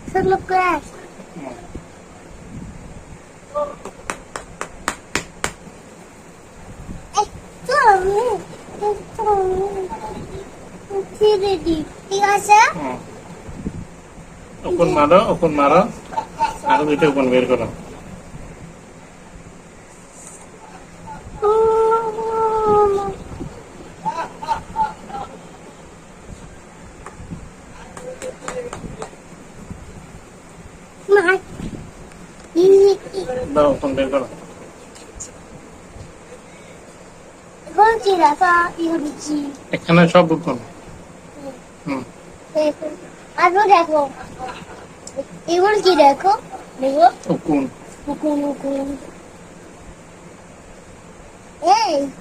Solo crash. ঠিক আছে open মারো আর দুইটা ওপেন বের করো দাও ওপেন বের করো এখন কি রাখা ইউরিচি এখানে সব ওপেন আরো দেখো এগুলো কি দেখো দেখো ওপেন উকুন এই